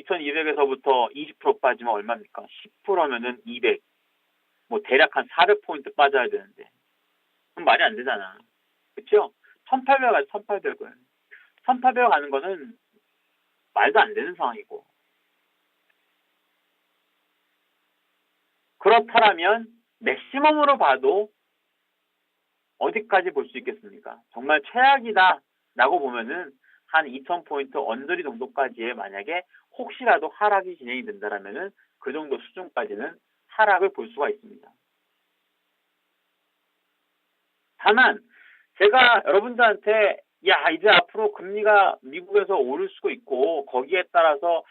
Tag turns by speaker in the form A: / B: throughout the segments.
A: 2200에서부터 20% 빠지면 얼마입니까? 10%면은 200. 뭐 대략 한 400포인트 빠져야 되는데. 그럼 말이 안 되잖아. 그쵸? 1800 가지 1800을. 1800 가는 거는 말도 안 되는 상황이고. 그렇다면 맥시멈으로 봐도 어디까지 볼 수 있겠습니까? 정말 최악이다 라고 보면은 한 2000포인트 언저리 정도까지의 만약에 혹시라도 하락이 진행이 된다라면은 그 정도 수준까지는 하락을 볼 수가 있습니다. 다만 제가 여러분들한테 야 이제 앞으로 금리가 미국에서 오를 수도 있고 거기에 따라서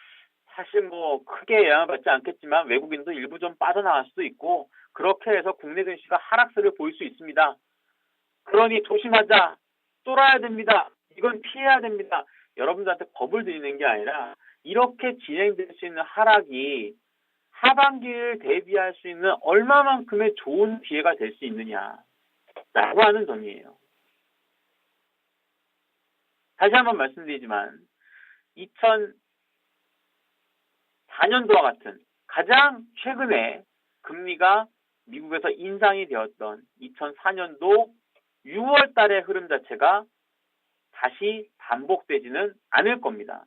A: 사실 뭐 크게 영향을 받지 않겠지만 외국인도 일부 좀 빠져나갈 수도 있고 그렇게 해서 국내 증시가 하락세를 보일 수 있습니다. 그러니 조심하자. 쫄아야 됩니다. 이건 피해야 됩니다. 여러분들한테 겁을 드리는 게 아니라 이렇게 진행될 수 있는 하락이 하반기를 대비할 수 있는 얼마만큼의 좋은 기회가 될 수 있느냐라고 하는 점이에요. 다시 한번 말씀드리지만 2004년도와 같은 가장 최근에 금리가 미국에서 인상이 되었던 2004년도 6월 달의 흐름 자체가 다시 반복되지는 않을 겁니다.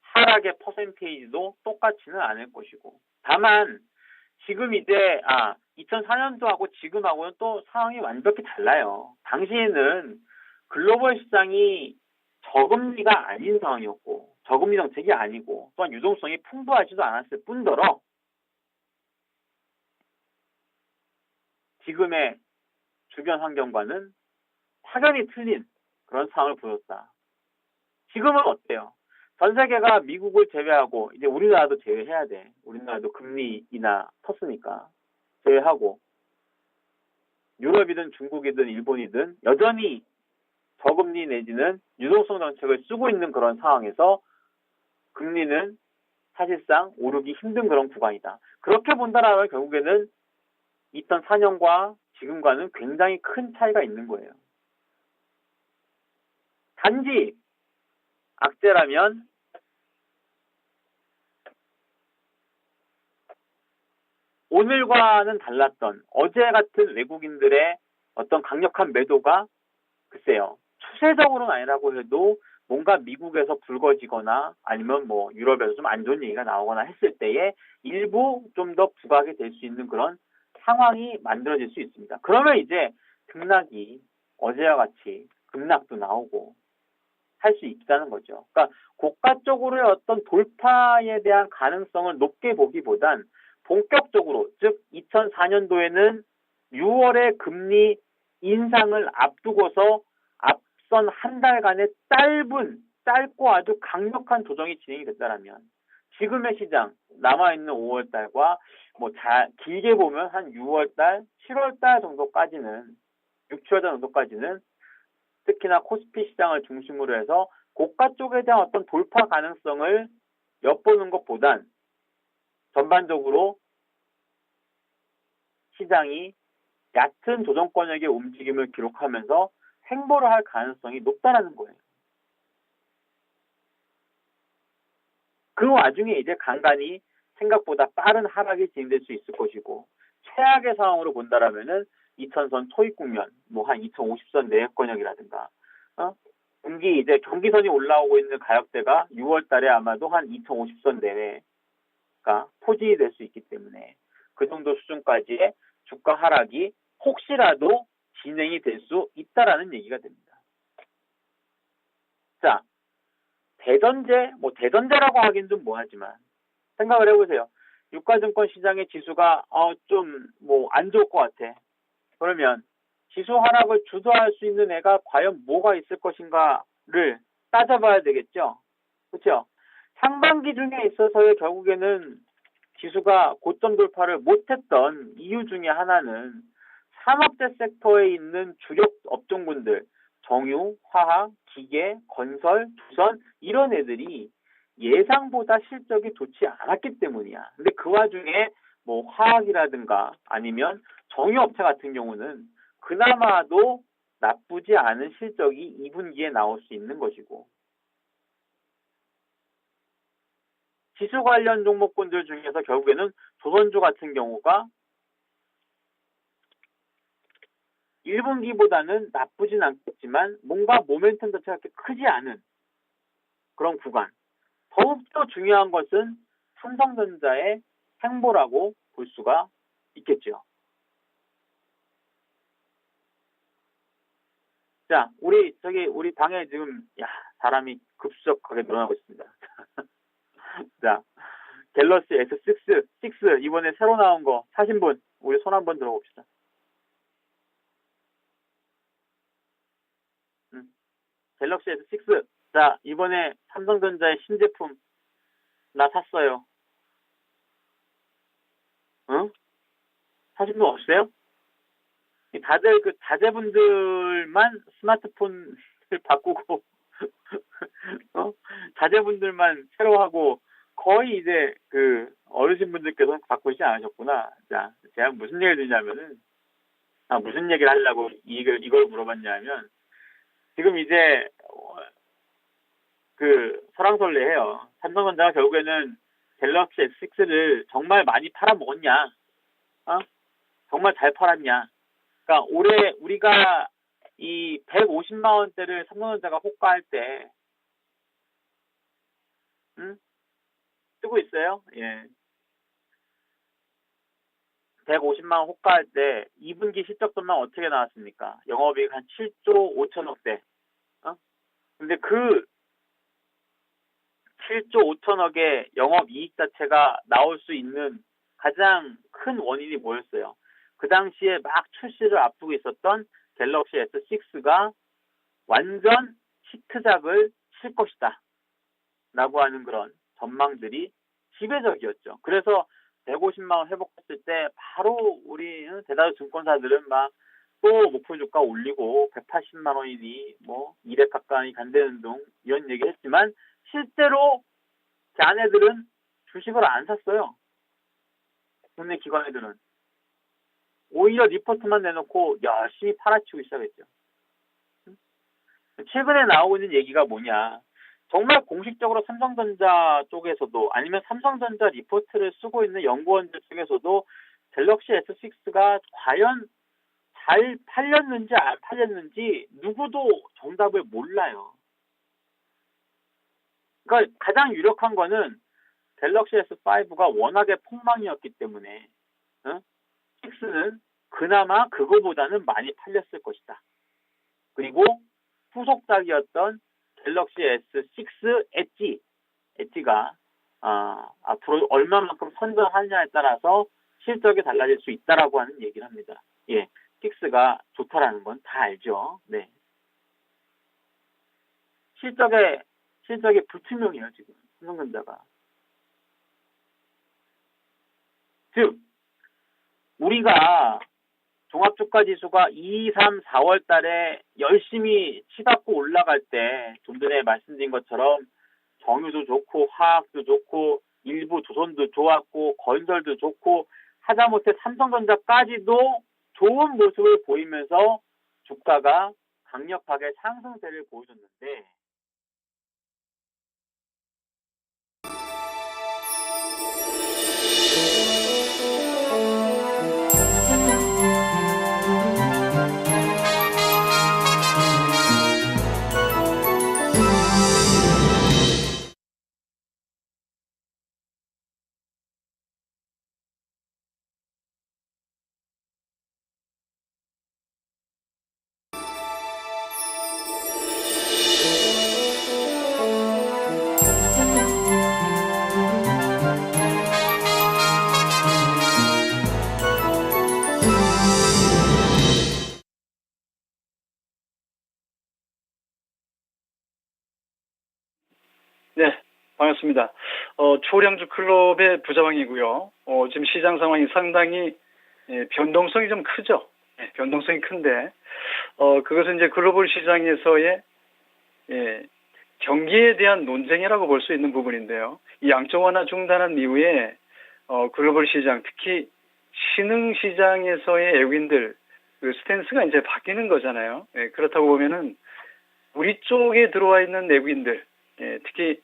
A: 하락의 퍼센테이지도 똑같지는 않을 것이고. 다만 지금 이제 2004년도하고 지금하고는 또 상황이 완벽히 달라요. 당시에는 글로벌 시장이 저금리가 아닌 상황이었고 저금리 정책이 아니고 또한 유동성이 풍부하지도 않았을 뿐더러 지금의 주변 환경과는 확연히 틀린 그런 상황을 보였다. 지금은 어때요? 전 세계가 미국을 제외하고 이제 우리나라도 제외해야 돼. 우리나라도 금리 인하 텄으니까 제외하고 유럽이든 중국이든 일본이든 여전히 저금리 내지는 유동성 정책을 쓰고 있는 그런 상황에서 금리는 사실상 오르기 힘든 그런 구간이다. 그렇게 본다라면 결국에는 2004년과 지금과는 굉장히 큰 차이가 있는 거예요. 단지 악재라면 오늘과는 달랐던 어제 같은 외국인들의 어떤 강력한 매도가 글쎄요. 추세적으로는 아니라고 해도 뭔가 미국에서 불거지거나 아니면 뭐 유럽에서 좀 안 좋은 얘기가 나오거나 했을 때에 일부 좀 더 부각이 될 수 있는 그런 상황이 만들어질 수 있습니다. 그러면 이제 등락이 어제와 같이 급락도 나오고 할 수 있다는 거죠. 그러니까 고가 쪽으로의 어떤 돌파에 대한 가능성을 높게 보기보단 본격적으로 즉 2004년도에는 6월의 금리 인상을 앞두고서 앞선 한 달간의 짧고 아주 강력한 조정이 진행이 됐다라면 지금의 시장 남아있는 5월달과 뭐 길게 보면 한 6월달, 7월달 정도까지는 6, 7월달 정도까지는 특히나 코스피 시장을 중심으로 해서 고가 쪽에 대한 어떤 돌파 가능성을 엿보는 것보단 전반적으로 시장이 얕은 조정권역의 움직임을 기록하면서 횡보를 할 가능성이 높다는 거예요. 그 와중에 이제 간간히 생각보다 빠른 하락이 진행될 수 있을 것이고 최악의 상황으로 본다라면은 2000선 초입 국면, 뭐 한 2050선 내역권역이라든가 분기 이제 경기선이 올라오고 있는 가격대가 6월 달에 아마도 한 2050선 내외가 포진이 될 수 있기 때문에 그 정도 수준까지의 주가 하락이 혹시라도 진행이 될 수 있다라는 얘기가 됩니다. 자, 대전제라고 하긴 좀 뭐하지만 생각을 해보세요. 유가증권 시장의 지수가 좀 뭐 안 좋을 것 같아. 그러면 지수 하락을 주도할 수 있는 애가 과연 뭐가 있을 것인가를 따져봐야 되겠죠. 그렇죠? 상반기 중에 있어서의 결국에는 지수가 고점 돌파를 못했던 이유 중에 하나는 산업재 섹터에 있는 주력 업종군들, 정유, 화학, 기계, 건설, 주선 이런 애들이 예상보다 실적이 좋지 않았기 때문이야. 근데 그 와중에 뭐 화학이라든가 아니면 정유업체 같은 경우는 그나마도 나쁘지 않은 실적이 2분기에 나올 수 있는 것이고 지수 관련 종목군들 중에서 결국에는 조선주 같은 경우가 1분기보다는 나쁘진 않겠지만 뭔가 모멘텀 자체가 그렇게 크지 않은 그런 구간. 더욱더 중요한 것은 삼성전자의 행보라고 볼 수가 있겠죠. 자, 우리 방에 지금 사람이 급속하게 늘어나고 있습니다. 자, 갤럭시 S6 이번에 새로 나온 거 사신 분 우리 손 한번 들어봅시다. 갤럭시 S6. 자, 이번에 삼성전자의 신제품 나 샀어요. 응? 사신 분 없어요? 다들 그 자제분들만 스마트폰을 바꾸고 자제분들만 새로 하고 거의 이제 그 어르신분들께서 바꾸시지 않으셨구나. 자, 제가 무슨 얘기를 드리냐면은 무슨 얘기를 하려고 이걸 물어봤냐면 지금 이제 그 설왕설래해요. 삼성전자가 결국에는 갤럭시 S6를 정말 많이 팔아먹었냐? 정말 잘 팔았냐? 그러니까 올해 우리가 이 150만 원대를 삼성전자가 호가할 때, 쓰고 있어요. 예. 150만 원 호가할 때 2분기 실적들만 어떻게 나왔습니까? 영업이익 한 7조 5천억대. 근데 그 7조 5천억의 영업이익 자체가 나올 수 있는 가장 큰 원인이 뭐였어요? 그 당시에 막 출시를 앞두고 있었던 갤럭시 S6가 완전 히트작을 칠 것이다 라고 하는 그런 전망들이 지배적이었죠. 그래서 150만 원 회복했을 때 바로 우리 대다수 증권사들은 막 또 목표 주가 올리고 180만 원이니 뭐 200 가까이 간다는 등 이런 얘기 했지만 실제로 제 아내들은 주식을 안 샀어요. 국내 기관애들은. 오히려 리포트만 내놓고 열심히 팔아치우기 시작했죠. 최근에 나오고 있는 얘기가 뭐냐. 정말 공식적으로 삼성전자 쪽에서도 아니면 삼성전자 리포트를 쓰고 있는 연구원들 중에서도 갤럭시 S6가 과연 잘 팔렸는지 안 팔렸는지 누구도 정답을 몰라요. 그러니까 가장 유력한 거는 갤럭시 S5가 워낙에 폭망이었기 때문에 6는 그나마 그거보다는 많이 팔렸을 것이다. 그리고 후속작이었던 갤럭시 S6 엣지가 앞으로 얼마만큼 선전하느냐에 따라서 실적이 달라질 수 있다라고 하는 얘기를 합니다. 예, 6가 좋다라는 건 다 알죠. 네. 실적이 불투명해요, 지금. 삼성전자가. 즉, 우리가 종합주가지수가 2, 3, 4월 달에 열심히 치닫고 올라갈 때, 좀 전에 말씀드린 것처럼 정유도 좋고, 화학도 좋고, 일부 조선도 좋았고, 건설도 좋고, 하다못해 삼성전자까지도 좋은 모습을 보이면서 주가가 강력하게 상승세를 보여줬는데,
B: 네, 반갑습니다. 초량주 클럽의 부자왕이고요. 지금 시장 상황이 상당히 변동성이 좀 크죠. 변동성이 큰데 그것은 이제 글로벌 시장에서의 경기에 대한 논쟁이라고 볼 수 있는 부분인데요. 이 양적 완화 중단한 이후에 글로벌 시장, 특히 신흥 시장에서의 외국인들 그 스탠스가 이제 바뀌는 거잖아요. 그렇다고 보면은 우리 쪽에 들어와 있는 내국인들, 특히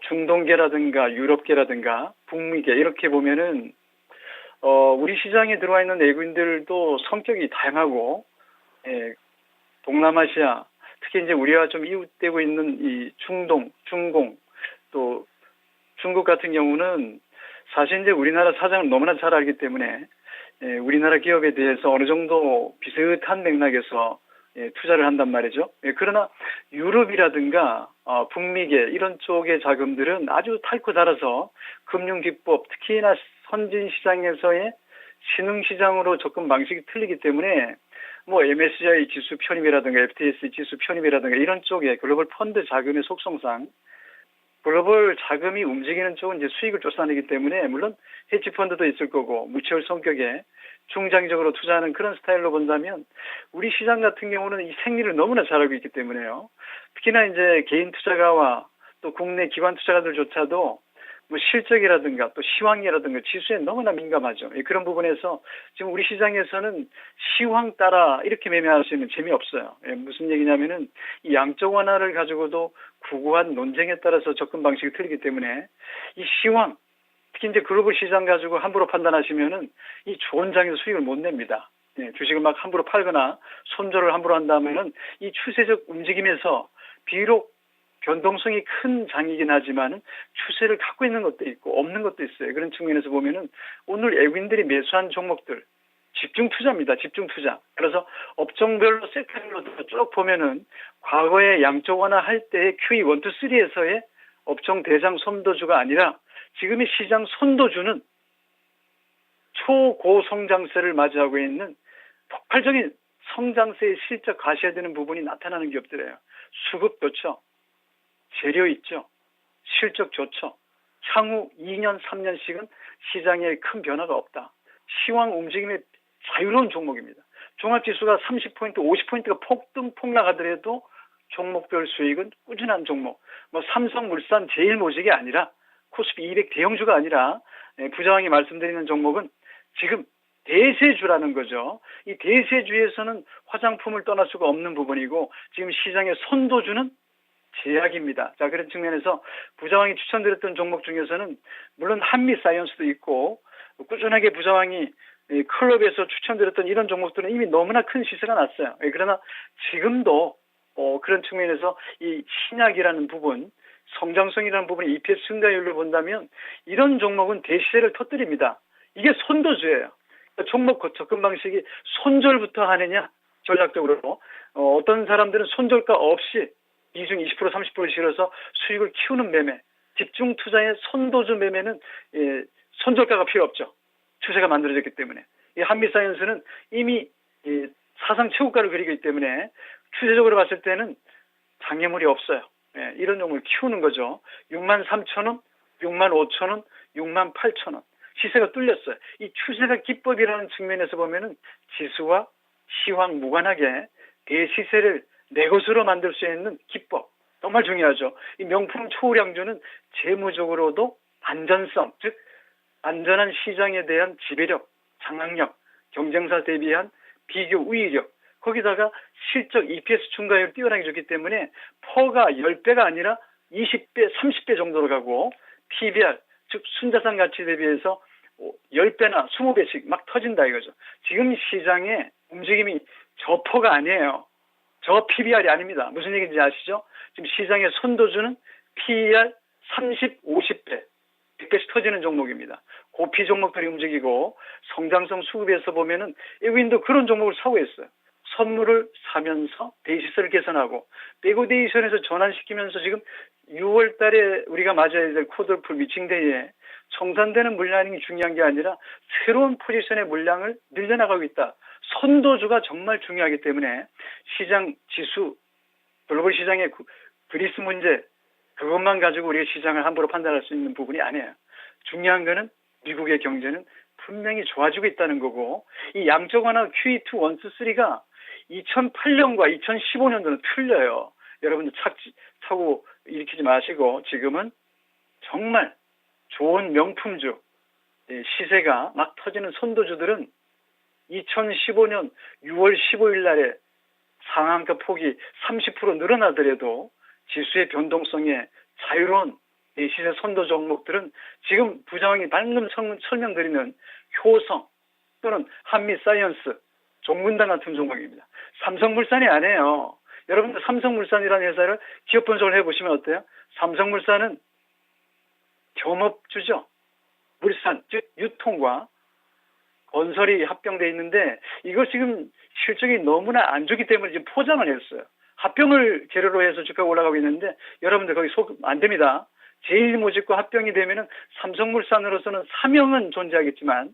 B: 중동계라든가 유럽계라든가 북미계 이렇게 보면은 우리 시장에 들어와 있는 외국인들도 성격이 다양하고, 예, 동남아시아, 특히 이제 우리와 좀 이웃되고 있는 이 중동, 중공, 또 중국 같은 경우는 사실 이제 우리나라 사정을 너무나 잘 알기 때문에, 예, 우리나라 기업에 대해서 어느 정도 비슷한 맥락에서, 예, 투자를 한단 말이죠. 예, 그러나 유럽이라든가 북미계 이런 쪽의 자금들은 아주 닳고 자라서 금융기법, 특히나 선진 시장에서의 신흥시장으로 접근 방식이 틀리기 때문에 뭐 MSCI 지수 편입이라든가 FTSE 지수 편입이라든가 이런 쪽에 글로벌 펀드 자금의 속성상 글로벌 자금이 움직이는 쪽은 이제 수익을 쫓아내기 때문에, 물론 헤지 펀드도 있을 거고 무채월 성격에 중장기적으로 투자하는 그런 스타일로 본다면 우리 시장 같은 경우는 이 생리를 너무나 잘 알고 있기 때문에요. 특히나 이제 개인 투자가와 또 국내 기관 투자가들조차도 뭐 실적이라든가 또 시황이라든가 지수에 너무나 민감하죠. 예, 그런 부분에서 지금 우리 시장에서는 시황 따라 이렇게 매매할 수 있는 재미없어요. 예, 무슨 얘기냐면은 이 양적 완화를 가지고도 구구한 논쟁에 따라서 접근 방식이 틀리기 때문에 이 시황, 특히 이제 글로벌 시장 가지고 함부로 판단하시면은 이 좋은 장에서 수익을 못 냅니다. 예, 주식을 막 함부로 팔거나 손절을 함부로 한다면은 이 추세적 움직임에서 비록 변동성이 큰 장이긴 하지만은 추세를 갖고 있는 것도 있고 없는 것도 있어요. 그런 측면에서 보면은 오늘 외국인들이 매수한 종목들 집중 투자입니다. 집중 투자. 그래서 업종별로 섹터별로 쭉 보면은 과거에 양적 완화할 때의 QE 1, 2, 3에서의 업종 대장 선도주가 아니라 지금의 시장 선도주는 초고성장세를 맞이하고 있는 폭발적인 성장세의 실적 가셔야 되는 부분이 나타나는 기업들이에요. 수급 좋죠. 재료 있죠. 실적 좋죠. 향후 2년, 3년씩은 시장에 큰 변화가 없다. 시황 움직임의 자유로운 종목입니다. 종합지수가 30포인트, 50포인트가 폭등 폭락하더라도 종목별 수익은 꾸준한 종목. 뭐 삼성물산 제일모직이 아니라 코스피 200 대형주가 아니라 부장이 말씀드리는 종목은 지금 대세주라는 거죠. 이 대세주에서는 화장품을 떠날 수가 없는 부분이고 지금 시장의 선도주는 제약입니다. 자, 그런 측면에서 부자왕이 추천드렸던 종목 중에서는 물론 한미사이언스도 있고 꾸준하게 부자왕이 클럽에서 추천드렸던 이런 종목들은 이미 너무나 큰 시세가 났어요. 그러나 지금도 그런 측면에서 이 신약이라는 부분, 성장성이라는 부분, EPS 증가율을 본다면 이런 종목은 대시세를 터뜨립니다. 이게 선도주예요. 그러니까 종목 접근 방식이 손절부터 하느냐 전략적으로 어떤 사람들은 손절가 없이 비중 20% 30%를 실어서 수익을 키우는 매매, 집중 투자의 선도주 매매는 손절가가 필요 없죠. 추세가 만들어졌기 때문에. 이 한미사이언스는 이미 사상 최고가를 그리고 있기 때문에 추세적으로 봤을 때는 장애물이 없어요. 이런 종목을 키우는 거죠. 63,000원, 65,000원, 68,000원. 시세가 뚫렸어요. 이 추세가 기법이라는 측면에서 보면은 지수와 시황 무관하게 대시세를 내 것으로 만들 수 있는 기법 정말 중요하죠. 이 명품 초우량주는 재무적으로도 안전성, 즉 안전한 시장에 대한 지배력, 장악력, 경쟁사 대비한 비교 우위력, 거기다가 실적 EPS 증가율 뛰어나게 줬기 때문에 퍼가 10배가 아니라 20배, 30배 정도로 가고 PBR, 즉 순자산 가치 대비해서 10배나 20배씩 막 터진다 이거죠. 지금 시장의 움직임이 저 퍼가 아니에요. 저 PBR이 아닙니다. 무슨 얘기인지 아시죠? 지금 시장의 선도주는 PER 30, 50배, 100배씩 터지는 종목입니다. 고피 종목들이 움직이고 성장성 수급에서 보면은 외국인도 그런 종목을 사고 있어요. 선물을 사면서 대시세를 개선하고 백오데이션에서 전환시키면서 지금 6월 달에 우리가 맞아야 될 쿼드러플 미칭데이에 청산되는 물량이 중요한 게 아니라 새로운 포지션의 물량을 늘려나가고 있다. 선도주가 정말 중요하기 때문에 시장 지수, 글로벌 시장의 그리스 문제 그것만 가지고 우리가 시장을 함부로 판단할 수 있는 부분이 아니에요. 중요한 거는 미국의 경제는 분명히 좋아지고 있다는 거고 이 양적 완화 QE2, 1, 2, 3가 2008년과 2015년도는 틀려요. 여러분들 차고 일으키지 마시고 지금은 정말 좋은 명품주 시세가 막 터지는 선도주들은 2015년 6월 15일 날에 상한가 폭이 30% 늘어나더라도 지수의 변동성에 자유로운 이 시세 선도 종목들은 지금 부장이 방금 설명드리는 효성 또는 한미사이언스, 종근당 같은 종목입니다. 삼성물산이 아니에요. 여러분들 삼성물산이라는 회사를 기업 분석을 해보시면 어때요? 삼성물산은 겸업주죠. 물산, 즉 유통과 건설이 합병돼 있는데 이거 지금 실적이 너무나 안 좋기 때문에 지금 포장을 했어요. 합병을 계류로 해서 주가가 올라가고 있는데 여러분들 거기 속 안 됩니다. 제일모직과 합병이 되면은 삼성물산으로서는 사명은 존재하겠지만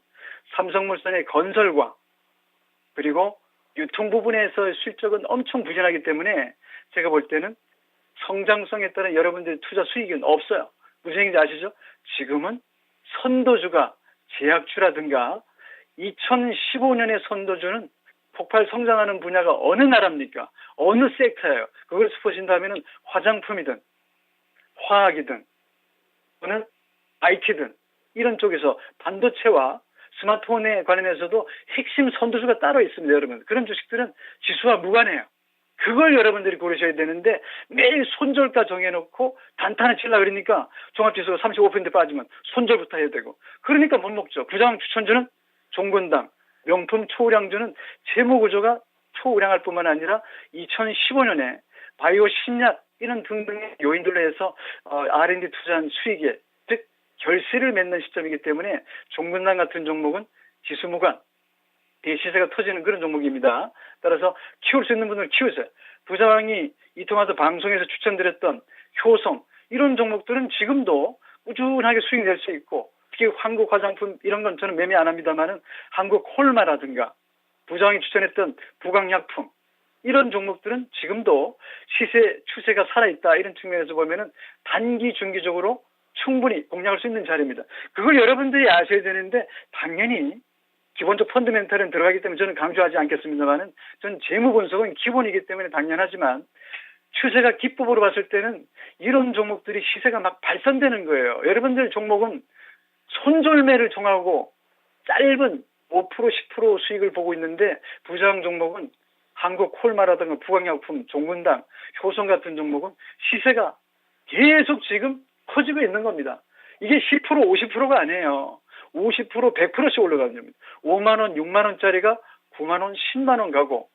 B: 삼성물산의 건설과 그리고 유통 부분에서 실적은 엄청 부진하기 때문에 제가 볼 때는 성장성에 따른 여러분들의 투자 수익은 없어요. 무슨 얘기인지 아시죠? 지금은 선도주가 제약주라든가 2015년의 선도주는 폭발 성장하는 분야가 어느 나라입니까? 어느 섹터예요? 그걸 보신다면 화장품이든 화학이든 또는 IT든 이런 쪽에서 반도체와 스마트폰에 관련해서도 핵심 선도주가 따로 있습니다. 여러분. 그런 주식들은 지수와 무관해요. 그걸 여러분들이 고르셔야 되는데 매일 손절가 정해놓고 단타를 치려고 그러니까 종합지수가 35% 빠지면 손절부터 해야 되고 그러니까 못 먹죠. 부장 추천주는 종근당, 명품 초우량주는 재무구조가 초우량할 뿐만 아니라 2015년에 바이오 신약 이런 등등의 요인들로 해서 R&D 투자한 수익에 즉 결실을 맺는 시점이기 때문에 종근당 같은 종목은 지수무관 대시세가 터지는 그런 종목입니다. 따라서 키울 수 있는 분들 키우세요. 부장이 이통화도 방송에서 추천드렸던 효성 이런 종목들은 지금도 꾸준하게 수익 낼 수 있고 특히 한국 화장품 이런 건 저는 매매 안 합니다만은 한국 콜마라든가 부장이 추천했던 부강약품 이런 종목들은 지금도 시세 추세가 살아있다 이런 측면에서 보면은 단기 중기적으로 충분히 공략할 수 있는 자리입니다. 그걸 여러분들이 아셔야 되는데 당연히 기본적 펀더멘탈은 들어가기 때문에 저는 강조하지 않겠습니다만은 전 재무 분석은 기본이기 때문에 당연하지만 추세가 기법으로 봤을 때는 이런 종목들이 시세가 막 발산되는 거예요. 여러분들 종목은 손절매를 정하고 짧은 5% 10% 수익을 보고 있는데 부장 종목은 한국 콜마라든가 부강약품, 종근당, 효성 같은 종목은 시세가 계속 지금 커지고 있는 겁니다. 이게 10% 50%가 아니에요. 50% 100%씩 올라가는 겁니다. 5만 원, 6만 원짜리가 9만 원, 10만 원 가고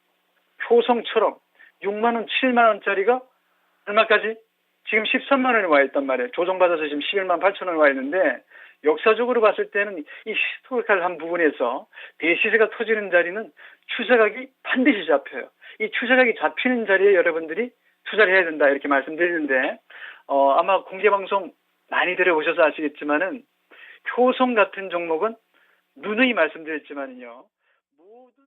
B: 효성처럼 6만 원, 7만 원짜리가 얼마까지? 지금 13만 원에 와 있단 말이에요. 조정받아서 지금 11만 8천 원에 와 있는데 역사적으로 봤을 때는 이 히스토리컬한 부분에서 대시세가 터지는 자리는 추세각이 반드시 잡혀요. 이 추세각이 잡히는 자리에 여러분들이 투자를 해야 된다 이렇게 말씀드리는데 아마 공개방송 많이 들어보셔서 아시겠지만은 효성 같은 종목은 누누이 말씀드렸지만요. 모든